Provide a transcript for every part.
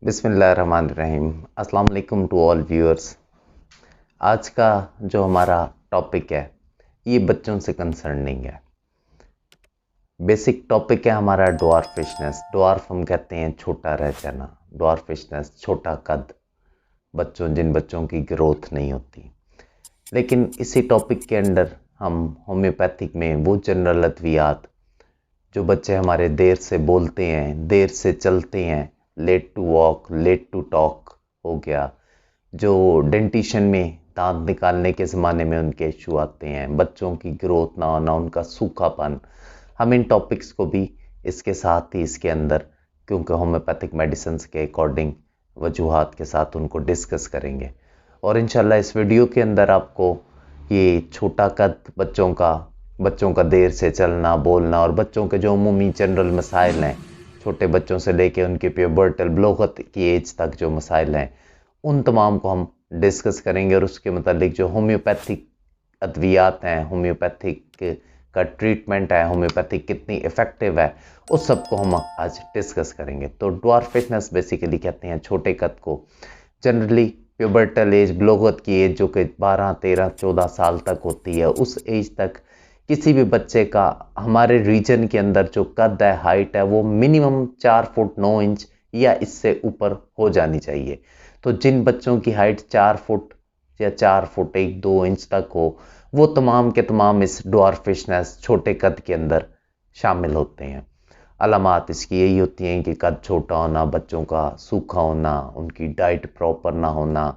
बिस्मिल्लाहिर्रहमानिर्रहीम। अस्सलाम वालेकुम टू ऑल व्यूअर्स। आज का जो हमारा टॉपिक है ये बच्चों से कंसर्निंग है। बेसिक टॉपिक है हमारा ड्वार्फिशनेस। ड्वार्फ हम कहते हैं छोटा रह जाना, ड्वार्फिशनेस छोटा कद, जिन बच्चों की ग्रोथ नहीं होती। लेकिन इसी टॉपिक के अंदर हम होम्योपैथिक में वो जनरल अद्वियात जो बच्चे हमारे देर से बोलते हैं, देर से चलते हैं, late to walk, late to talk हो गया, जो डेंटिशन में दांत निकालने के ज़माने में उनके इशू आते हैं, बच्चों की ग्रोथ ना होना, उनका सूखापन, हम इन टॉपिक्स को भी इसके साथ ही इसके अंदर, क्योंकि होम्योपैथिक मेडिसिन के अकॉर्डिंग वजूहात के साथ उनको डिस्कस करेंगे। और इंशाल्लाह इस वीडियो के अंदर आपको ये छोटा कद बच्चों का देर से चलना, बोलना और बच्चों के जो अमूमी जनरल मसाइल हैं, छोटे बच्चों से लेके उनके प्यूबर्टल ब्लोगत की एज तक जो मसाइल हैं, उन तमाम को हम डिस्कस करेंगे। और उसके मतलब जो होम्योपैथिक अद्वियात हैं, होम्योपैथिक का ट्रीटमेंट है, होम्योपैथिक कितनी इफ़ेक्टिव है, उस सब को हम आज डिस्कस करेंगे। तो ड्वार्फिशनेस बेसिकली कहते हैं छोटे कद को। जनरली प्यूबर्टल एज, ब्लोगत की एज जो कि 12, 13, 14 साल तक होती है, उस एज तक किसी भी बच्चे का हमारे रीजन के अंदर जो कद है, हाइट है, वो मिनिमम 4 फुट 9 इंच या इससे ऊपर हो जानी चाहिए। तो जिन बच्चों की हाइट 4 फुट या 4 फुट 1-2 इंच तक हो, वो तमाम के तमाम इस ड्वार्फिशनेस छोटे कद के अंदर शामिल होते हैं। अलामात इसकी यही होती हैं कि कद छोटा होना, बच्चों का सूखा होना, उनकी डाइट प्रॉपर ना होना,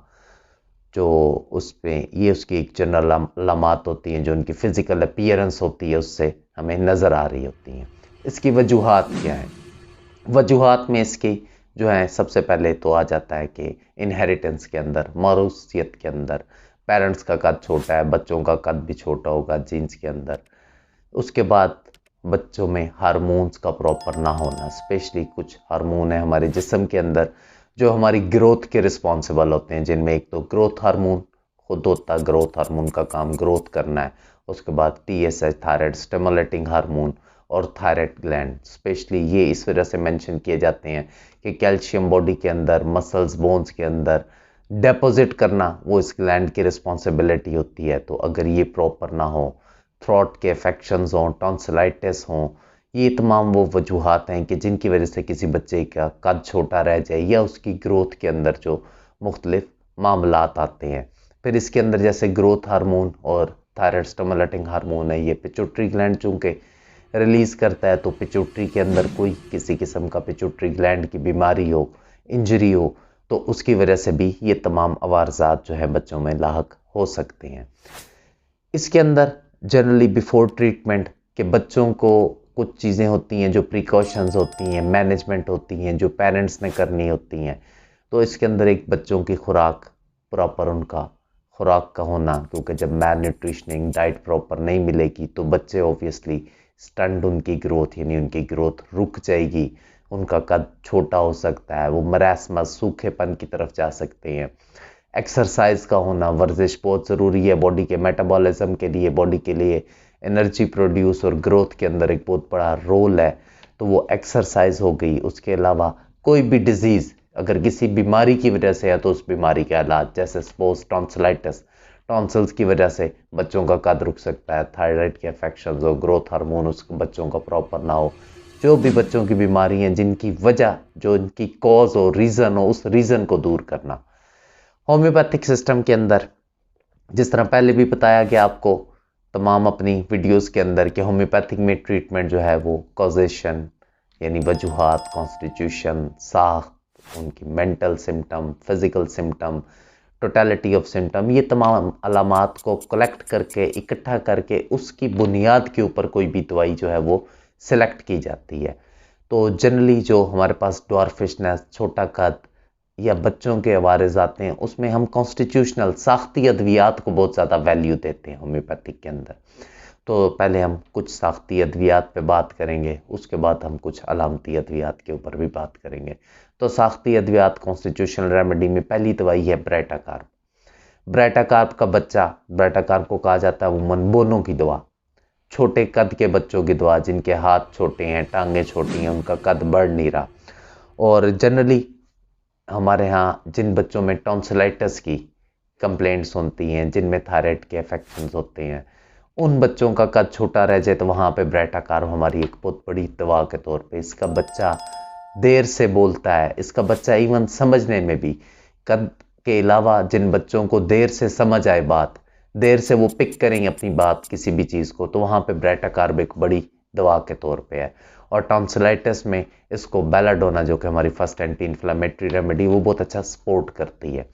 जो उस पे ये उसकी एक जनरल अलामात होती हैं, जो उनकी फ़िज़िकल अपीयरेंस होती है उससे हमें नज़र आ रही होती हैं। इसकी वजूहात क्या हैं? वजूहात में इसकी जो है सबसे पहले तो आ जाता है कि इनहेरिटेंस के अंदर, मौरूसियत के अंदर पेरेंट्स का कद छोटा है, बच्चों का कद भी छोटा होगा जीन्स के अंदर। उसके बाद बच्चों में हार्मोन्स का प्रॉपर ना होना, स्पेशली कुछ हार्मोन है हमारे जिस्म के अंदर जो हमारी ग्रोथ के रिस्पॉन्सिबल होते हैं, जिनमें एक तो ग्रोथ हार्मोन खुद होता है, ग्रोथ हार्मोन का काम ग्रोथ करना है। उसके बाद TSH, थायराइड स्टिमुलेटिंग हार्मोन, और थायराइड ग्लैंड। स्पेशली ये इस वजह से मेंशन किए जाते हैं कि कैल्शियम बॉडी के अंदर, मसल्स, बोन्स के अंदर डिपॉजिट करना वो इस ग्लैंड की रिस्पॉन्सिबिलिटी होती है। तो अगर ये प्रॉपर ना हो, थ्रोट के इफेक्शंस हों, टॉन्सिलाइटिस हों, ये तमाम वो वजूहात हैं कि जिनकी वजह से किसी बच्चे का कद छोटा रह जाए या उसकी ग्रोथ के अंदर जो मुख्तलिफ मामलात आते हैं। फिर इसके अंदर जैसे ग्रोथ हार्मोन और थायराइड स्टिमुलेटिंग हार्मोन है, ये पिट्यूटरी ग्लैंड चूँकि रिलीज़ करता है, तो पिट्यूटरी के अंदर कोई किसी किस्म का पिट्यूटरी ग्लैंड की बीमारी हो, इंजरी हो, तो उसकी वजह से भी ये तमाम अवारजात जो है बच्चों में लाहक हो सकते हैं। इसके अंदर जनरली बिफोर ट्रीटमेंट के बच्चों को कुछ चीज़ें होती हैं जो प्रिकॉशंस होती हैं, मैनेजमेंट होती हैं, जो पेरेंट्स ने करनी होती हैं। तो इसके अंदर एक बच्चों की खुराक प्रॉपर, उनका खुराक का होना, क्योंकि जब मैल न्यूट्रिशनिंग डाइट प्रॉपर नहीं मिलेगी तो बच्चे ऑब्वियसली स्टंट उनकी ग्रोथ, यानी उनकी ग्रोथ रुक जाएगी, उनका कद छोटा हो सकता है, वो मरासमस, सूखेपन की तरफ जा सकते हैं। एक्सरसाइज का होना, वर्जिश बहुत ज़रूरी है बॉडी के मेटाबॉलिज्म के लिए, बॉडी के लिए एनर्जी प्रोड्यूस और ग्रोथ के अंदर एक बहुत बड़ा रोल है, तो वो एक्सरसाइज हो गई। उसके अलावा कोई भी डिजीज़ अगर किसी बीमारी की वजह से है तो उस बीमारी के इलाज, जैसे सपोज टॉन्सिलाइटिस, टॉन्सिल्स की वजह से बच्चों का कद रुक सकता है, थायराइड के अफेक्शंस हो, ग्रोथ हार्मोन उस बच्चों का प्रॉपर ना हो, जो भी बच्चों की बीमारी हैं जिनकी वजह, जो इनकी कॉज हो, रीज़न हो, उस रीज़न को दूर करना। होम्योपैथिक सिस्टम के अंदर जिस तरह पहले भी बताया गया आपको तमाम अपनी वीडियोस के अंदर कि होम्योपैथिक में ट्रीटमेंट जो है वो कॉजेशन, यानी वजूहात, कॉन्स्टिट्यूशन, साख, उनकी mental symptom, physical symptom, totality of symptom, ये तमाम अलामात को कलेक्ट करके, इकट्ठा करके उसकी बुनियाद के ऊपर कोई भी दवाई जो है वो सिलेक्ट की जाती है। तो जनरली जो हमारे पास ड्वार्फिशनेस, छोटा कद या बच्चों के अवारज़ आते हैं, उसमें हम कॉन्स्टिट्यूशनल साख्ती अद्वियात को बहुत ज़्यादा वैल्यू देते हैं होम्योपैथिक के अंदर। तो पहले हम कुछ साख्ती अद्वियात पे बात करेंगे, उसके बाद हम कुछ अलामती अद्वियात के ऊपर भी बात करेंगे। तो साख्ती अद्वियात कॉन्स्टिट्यूशनल रेमेडी में पहली दवाई है ब्रेटाकार्ब। ब्रेटाकार्ब का बच्चा, ब्रेटाकार्ब को कहा जाता है उमन बोनों की दवा, छोटे कद के बच्चों की दवा, जिनके हाथ छोटे हैं, टांगें छोटी हैं, उनका कद बढ़ नहीं रहा। और जनरली हमारे यहाँ जिन बच्चों में टॉन्सिलाइटिस की कंप्लेंट्स होती हैं, जिनमें थायराइड के अफेक्शंस होते हैं, उन बच्चों का कद छोटा रह जाए तो वहाँ पे ब्रेटाकार्ब हमारी एक बहुत बड़ी दवा के तौर पे। इसका बच्चा देर से बोलता है, इसका बच्चा इवन समझने में भी, कद के अलावा जिन बच्चों को देर से समझ आए बात, देर से वो पिक करेंगे अपनी बात किसी भी चीज़ को, तो वहाँ पे ब्रेटाकार्ब एक बड़ी दवा के तौर पे है। और टॉन्सिलाइटिस में इसको बेलाडोना, जो कि हमारी फर्स्ट एंटी इन्फ्लेमेटरी रेमेडी, वो बहुत अच्छा सपोर्ट करती है।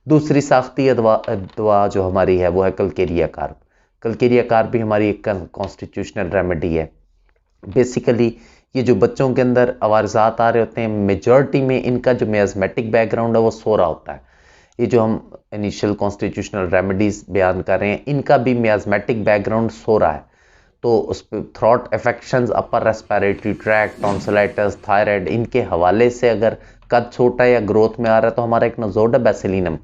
दूसरी साख्ती दवा जो हमारी है वो है कलकेरिया कार्ब। कलकेरिया कार्ब भी हमारी एक कॉन्स्टिट्यूशनल रेमेडी है। बेसिकली ये जो बच्चों के अंदर अवारजात आ रहे होते हैं, मेजॉरिटी में इनका जो मियाज़मेटिक बैकग्राउंड है वो सो रहा होता है। ये जो हम इनिशियल कॉन्स्टिट्यूशनल रेमेडीज बयान कर रहे हैं, इनका भी मियाज़मेटिक बैकग्राउंड सो रहा है। तो उस पर throat affections, upper respiratory tract, tonsillitis, thyroid, इनके हवाले से अगर कद छोटा या ग्रोथ में आ रहा है तो हमारा एक नाज़ोडियाबैसिलिनम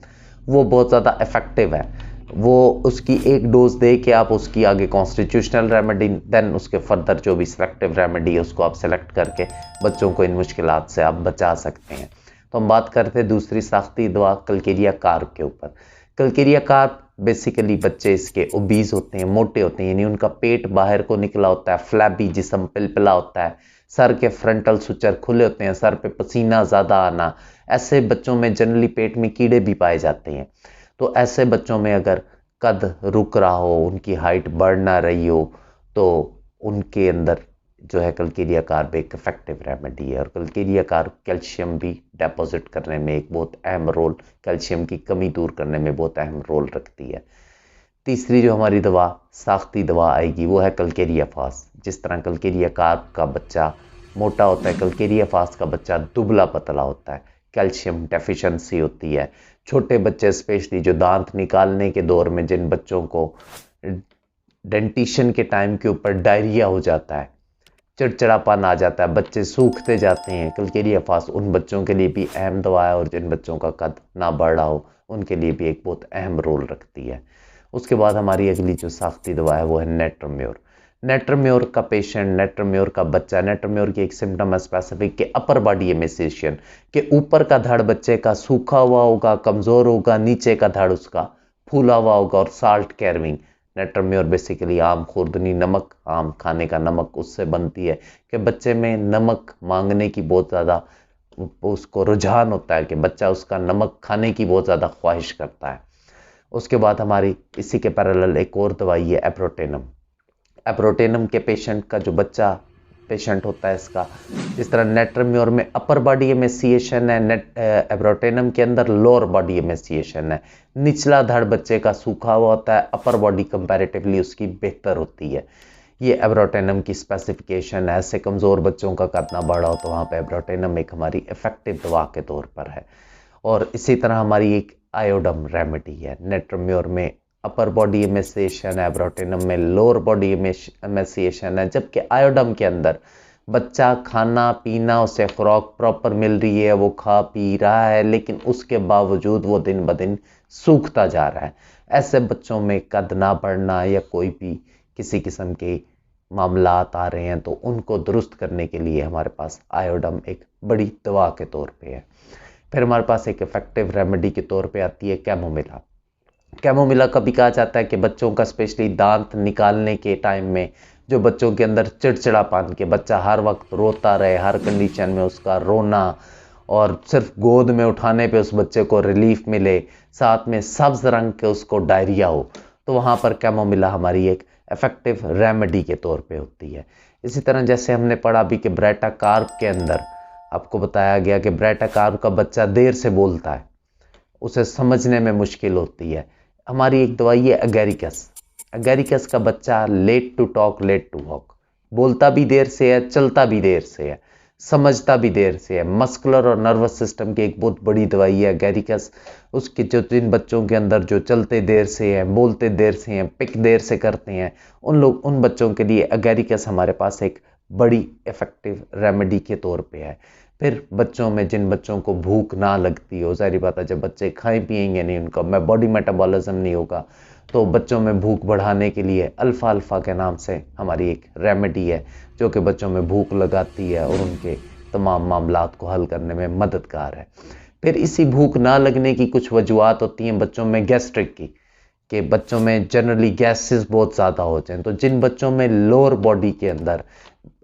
वो बहुत ज़्यादा इफेक्टिव है। वो उसकी एक डोज दे के आप उसकी आगे कॉन्स्टिट्यूशनल रेमेडी, देन उसके फर्दर जो भी सिलेक्टिव रेमेडी है उसको आप सेलेक्ट करके बच्चों को इन मुश्किलात से आप बचा सकते हैं। तो हम बात करते हैं दूसरी साख्ती दवा कलकेरिया कार्ब के ऊपर। कलकेरिया कार्ब बेसिकली बच्चे इसके ओबीज होते हैं, मोटे होते हैं, यानी उनका पेट बाहर को निकला होता है, फ्लैबी जिस्म पिलपिला होता है, सर के फ्रंटल सुचर खुले होते हैं, सर पे पसीना ज़्यादा आना, ऐसे बच्चों में जनरली पेट में कीड़े भी पाए जाते हैं। तो ऐसे बच्चों में अगर कद रुक रहा हो, उनकी हाइट बढ़ ना रही हो, तो उनके अंदर जो है कलकेरिया कार्ब एक इफेक्टिव रेमेडी है। और कलकेरिया कार्ब कैल्शियम भी डिपॉजिट करने में एक बहुत अहम रोल, कैल्शियम की कमी दूर करने में बहुत अहम रोल रखती है। तीसरी जो हमारी दवा साख्ती दवा आएगी वो है कलकेरिया फास्ट। जिस तरह कलकेरिया कार्ब का बच्चा मोटा होता है, कलकेरिया फास्ट का बच्चा दुबला पतला होता है, कैल्शियम डेफिशिएंसी होती है। छोटे बच्चे स्पेशली जो दांत निकालने के दौर में जिन बच्चों को डेंटिशन के टाइम के ऊपर डायरिया हो जाता है, चिड़चिड़ापन आ जाता है, बच्चे सूखते जाते हैं, कलकेरिया फास्ट उन बच्चों के लिए भी अहम दवा है। और जिन बच्चों का कद ना बढ़ रहा हो उनके लिए भी एक बहुत अहम रोल रखती है। उसके बाद हमारी अगली जो साख्ती दवा है वो है नेट्रोम्योर। नेट्रोम्योर का पेशेंट, नेट्रोम्योर का बच्चा, नेट्रोम्योर की एक सिम्टम है स्पेसिफिक के अपर बॉडी एमेसिएशन, के ऊपर का धड़ बच्चे का सूखा हुआ होगा, कमज़ोर होगा, नीचे का धड़ उसका फूला हुआ होगा, और साल्ट कैरविंग। नेट्रोम्योर बेसिकली आम खुर्दनी, नमक, आम खाने का नमक उससे बनती है कि बच्चे में नमक मांगने की बहुत ज़्यादा उसको रुझान होता है, कि बच्चा उसका नमक खाने की बहुत ज़्यादा ख्वाहिश करता है। उसके बाद हमारी इसी के पैरेलल एक और दवाई है एप्रोटेनम। एप्रोटेनम के पेशेंट का जो बच्चा पेशेंट होता है इसका, जिस तरह नेट्रोम्योर में अपर बॉडी एमेसिएशन है, एप्रोटेनम के अंदर लोअर बॉडी एमेसिएशन है। निचला धड़ बच्चे का सूखा हुआ होता है, अपर बॉडी कंपैरेटिवली उसकी बेहतर होती है। ये एप्रोटेनम की स्पेसिफिकेशन है। ऐसे कमज़ोर बच्चों का कद ना बढ़ा हो तो वहाँ पे एप्रोटेनम एक हमारी इफेक्टिव दवा के तौर पर है। और इसी तरह हमारी एक आयोडम रेमेडी है। नेट्रोम्योर में अपर बॉडी एमेसिएशन है, एप्रोटेनम में लोअर बॉडी एमेसिएशन है, जबकि आयोडम के अंदर बच्चा खाना पीना, उसे खुराक प्रॉपर मिल रही है, वो खा पी रहा है, लेकिन उसके बावजूद वो दिन ब दिन सूखता जा रहा है। ऐसे बच्चों में कद ना बढ़ना या कोई भी किसी किस्म के मामलात आ रहे हैं तो उनको दुरुस्त करने के लिए हमारे पास आयोडम एक बड़ी दवा के तौर पे है। फिर हमारे पास एक इफेक्टिव रेमेडी के तौर पे आती है कैमोमिला। कैमोमिला का भी कहा जाता है कि बच्चों का स्पेशली दांत निकालने के टाइम में जो बच्चों के अंदर चिड़चिड़ापन, के बच्चा हर वक्त रोता रहे, हर कंडीशन में उसका रोना, और सिर्फ गोद में उठाने पे उस बच्चे को रिलीफ मिले, साथ में सब्ज रंग के उसको डायरिया हो, तो वहाँ पर कैमोमिला हमारी एक इफेक्टिव रेमेडी के तौर पे होती है। इसी तरह जैसे हमने पढ़ा भी कि ब्रेटाकार्ब के अंदर आपको बताया गया कि ब्रेटाकार्ब का बच्चा देर से बोलता है, उसे समझने में मुश्किल होती है। हमारी एक दवाई है एगेरिकस। एगेरिकस का बच्चा late to talk late to walk, बोलता भी देर से है, चलता भी देर से है, समझता भी देर से है। मस्कुलर और नर्वस सिस्टम की एक बहुत बड़ी दवाई है एगेरिकस। उसके जो जिन बच्चों के अंदर जो चलते देर से हैं, बोलते देर से हैं, पिक देर से करते हैं, उन बच्चों के लिए एगेरिकस हमारे पास एक बड़ी इफेक्टिव रेमेडी के तौर पे है। फिर बच्चों में जिन बच्चों को भूख ना लगती हो, ज़ाहिर बात है जब बच्चे खाएं पिएंगे नहीं, उनका बॉडी मेटाबॉलिज्म नहीं होगा, तो बच्चों में भूख बढ़ाने के लिए अल्फ़ा अल्फ़ा के नाम से हमारी एक रेमेडी है जो कि बच्चों में भूख लगाती है और उनके तमाम मामलात को हल करने में मददगार है। फिर इसी भूख ना लगने की कुछ वजूहत होती हैं बच्चों में गैस्ट्रिक की, कि बच्चों में जनरली गैसेस बहुत ज़्यादा हो जाएं। तो जिन बच्चों में लोअर बॉडी के अंदर,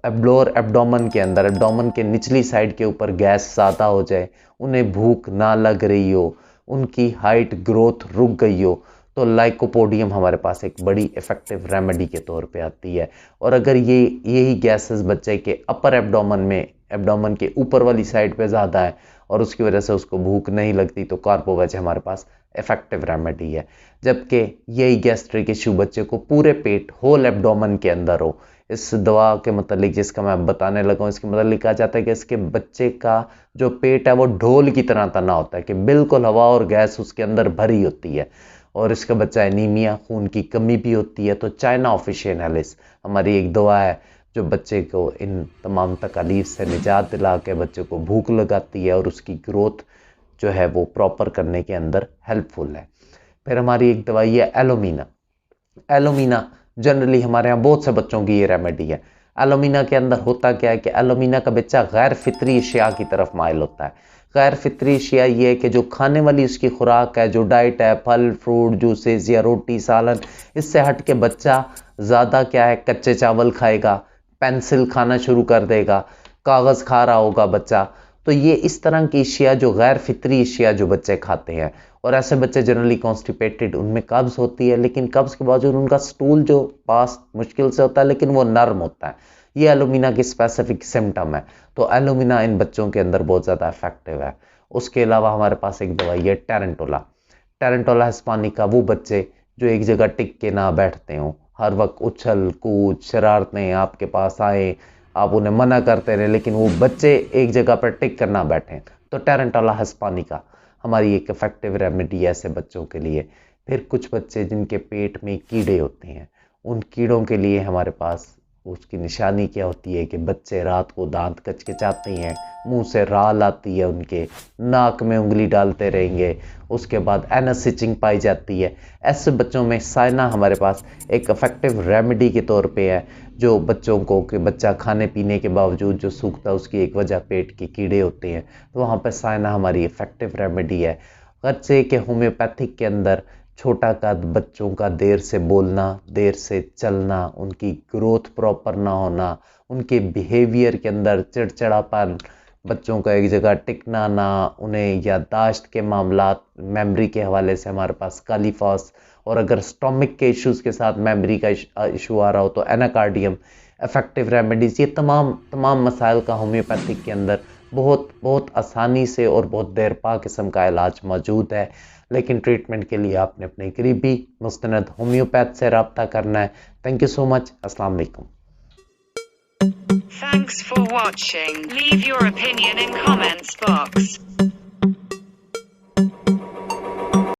लोअर एब्डोमेन के अंदर, एब्डोमेन के निचली साइड के ऊपर गैस ज़्यादा हो जाए, उन्हें भूख ना लग रही हो, उनकी हाइट ग्रोथ रुक गई हो, तो लाइकोपोडियम हमारे पास एक बड़ी इफेक्टिव रेमेडी के तौर पे आती है। और अगर यही गैसेस बच्चे के अपर एब्डोमेन में, एब्डोमेन के ऊपर वाली साइड पे ज़्यादा है और उसकी वजह से उसको भूख नहीं लगती, तो कार्बोवेज हमारे पास इफेक्टिव रेमेडी है। जबकि यही गैस्ट्रिक इशू बच्चे को पूरे पेट, होल एब्डोमेन के अंदर हो, इस दवा के मतलब जिसका मैं बताने लगा हूँ, इसके मतलब कहा जाता है कि इसके बच्चे का जो पेट है वो ढोल की तरह तना होता है, कि बिल्कुल हवा और गैस उसके अंदर भरी होती है, और इसका बच्चा एनीमिया, खून की कमी भी होती है। तो चाइना ऑफिशियनालिस हमारी एक दवा है जो बच्चे को इन तमाम तकलीफ से निजात दिला के बच्चे को भूख लगाती है और उसकी ग्रोथ जो है वो प्रॉपर करने के अंदर हेल्पफुल है। फिर हमारी एक दवाई है एलोमीना। एलोमीना जनरली हमारे यहाँ बहुत से बच्चों की ये रेमेडी है। एलोमीना के अंदर होता क्या है कि एलोमीना का बच्चा गैर फितरी अशिया की तरफ माइल होता है। गैर फितरी अशिया ये है कि जो खाने वाली उसकी खुराक है, जो डाइट है, फल फ्रूट जूसेस या रोटी सालन, इससे हट के बच्चा ज़्यादा क्या है, कच्चे चावल खाएगा, पेंसिल खाना शुरू कर देगा, कागज़ खा रहा होगा बच्चा। तो ये इस तरह की अशिया, जो गैर फितरी अशिया जो बच्चे खाते हैं, और ऐसे बच्चे जनरली कॉन्स्टिपेटेड, उनमें कब्ज होती है, लेकिन कब्ज के बावजूद उनका स्टूल जो पास मुश्किल से होता है लेकिन वो नर्म होता है। ये एलोमीना की स्पेसिफिक सिम्टम है। तो एलोमीना इन बच्चों के अंदर बहुत ज़्यादा इफेक्टिव है। उसके अलावा हमारे पास एक दवाई है टेरेंटोला। टेरेंटोला हिस्पानिका, वो बच्चे जो एक जगह टिक के ना बैठते हों, हर वक्त उछल कूद शरारतें आपके पास आए, आप उन्हें मना करते रहे लेकिन वो बच्चे एक जगह पर टिक कर ना बैठें, तो टेरेंटोला हिस्पानिका हमारी एक इफेक्टिव रेमेडी है ऐसे बच्चों के लिए। फिर कुछ बच्चे जिनके पेट में कीड़े होते हैं, उन कीड़ों के लिए हमारे पास उसकी निशानी क्या होती है कि बच्चे रात को दांत कचकचाते हैं, मुंह से राल आती है, उनके नाक में उंगली डालते रहेंगे, उसके बाद एनस इचिंग पाई जाती है। ऐसे बच्चों में साइना हमारे पास एक इफेक्टिव रेमेडी के तौर पे है, जो बच्चों को, कि बच्चा खाने पीने के बावजूद जो सूखता है उसकी एक वजह पेट के कीड़े होते हैं, तो वहाँ पर साइना हमारी इफेक्टिव रेमेडी है। गर्चे के होम्योपैथिक के अंदर छोटा कद बच्चों का देर से बोलना, देर से चलना, उनकी ग्रोथ प्रॉपर ना होना, उनके बिहेवियर के अंदर चिड़चिड़ापन, बच्चों का एक जगह टिकना ना, उन्हें याददाश्त के मामलात, मेमोरी के हवाले से हमारे पास कालीफॉस, और अगर स्टोमिक के इश्यूज़ के साथ मेमोरी का इशू आ रहा हो तो एनाकार्डियम, इफेक्टिव रेमेडीज़, ये तमाम मसाइल का होम्योपैथिक के अंदर बहुत आसानी से और बहुत देर पा किस्म का इलाज मौजूद है। लेकिन ट्रीटमेंट के लिए आपने अपने करीबी मुस्तनद होम्योपैथ से रब्ता करना है। Thank you so much. अस्सलाम वालेकुम। Thanks for watching. Leave your opinion in comments box.